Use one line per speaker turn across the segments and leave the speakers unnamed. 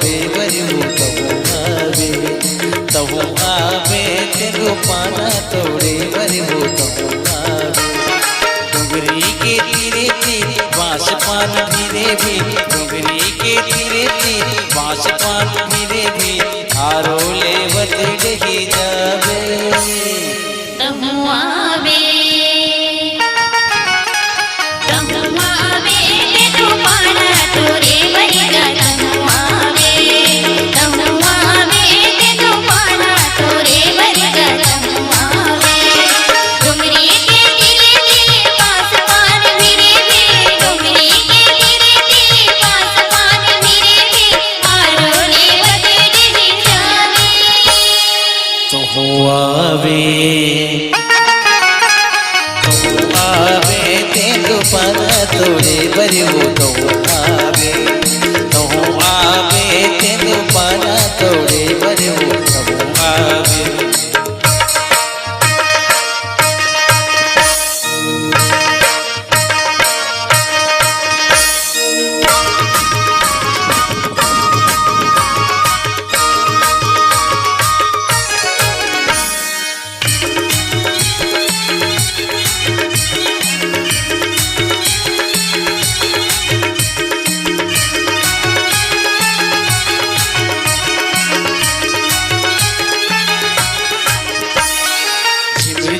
तोड़े बरू तहु आवे तेगो पाना तोड़े बरू तहु आवे डुंगरी के तीरे तीर बांस पान धीरे भी डुंगरी के तीरे तीर बांस पान धीरे भी आरो लेवत डही जावे
तहु आवे तेगो पाना तोड़े बरू तहु आवे तेगो पाना तोड़े बरू तहु आवे डुंगरी के तीरे तीर बांस पान धीरे भी डुंगरी के तीरे तीर बांस पान धीरे भी आरो लेवत डही जावे
तहु आवे तेगो पाना तोड़े बरू तहु आवे तेगो पाना तोड़े बरू तहु आवे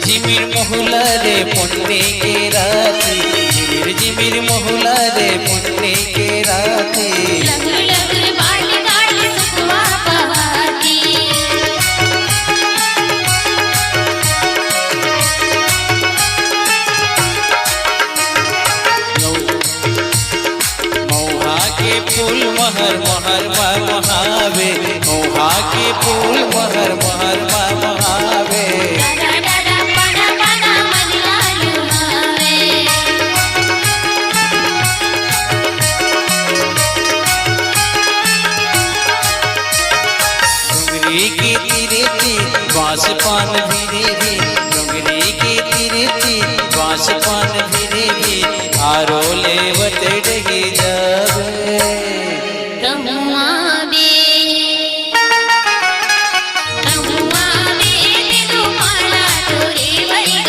झिमिर मोहला रे पुण्य के राती झिमिर मोहला रे पुण्य के राती
लग लग बाट बाट सुखवा पवाती
मौहा के फूल महर महर महावे मौहा के फूल महर महर महावे
दादा दादा पना पना मजला लुभावे
डुंगरी के तीरे तीर बांस पान धीरे भी डुंगरी के तीरे तीर बांस पान धीरे भी आरो लेवत डही जावे
तहु आवे तेगो पाना तोड़े बरू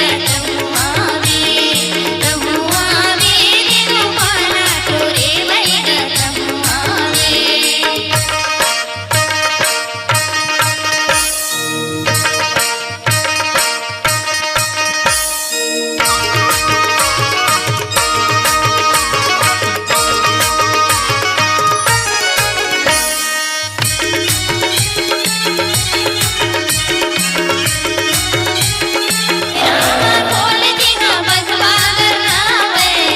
तहु आवे तेगो पाना तोड़े बरू तहु आवे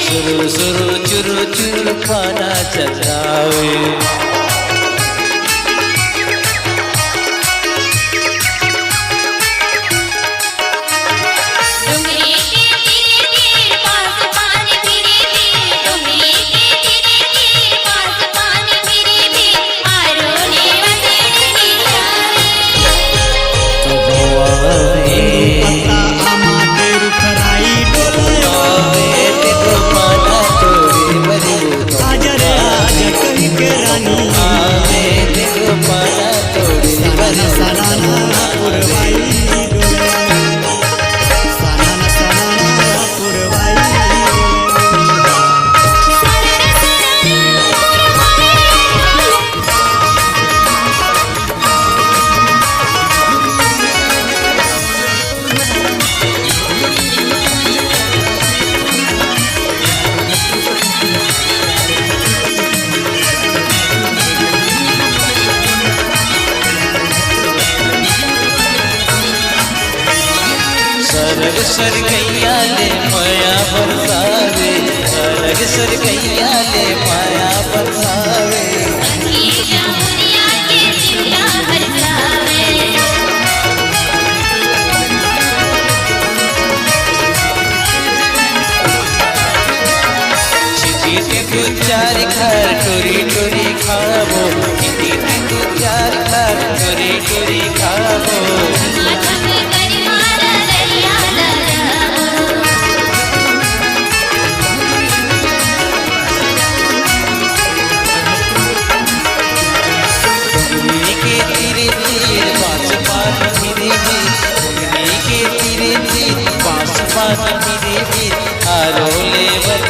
सुरु सुरु चुरु चुरु पाना चलावे
डुंगरी के तीरे तीर बांस पान धीरे भी डुंगरी के तीरे तीर बांस पान धीरे भी आरो लेवत डही जावे
तहु आवे
पत्ता आमा के रुखराई डोले
तेगो पाना तोड़े बरू
आज रे आज कही के रानी
आवे तेगो पाना तोड़े बरू
सनाना पुरवाई डोले सनाना पुरवाई
सरग सरगैया ले माया बरसावे सरग सरगैया ले माया बरसावे
अखियाँ मुनिया के चिंता हरसावे
चिटी तू चार घर टोरी टोरी खाबो चिटी तू चार घर टोरी टोरी खाबो पान धीरे धीरे आरो लेवत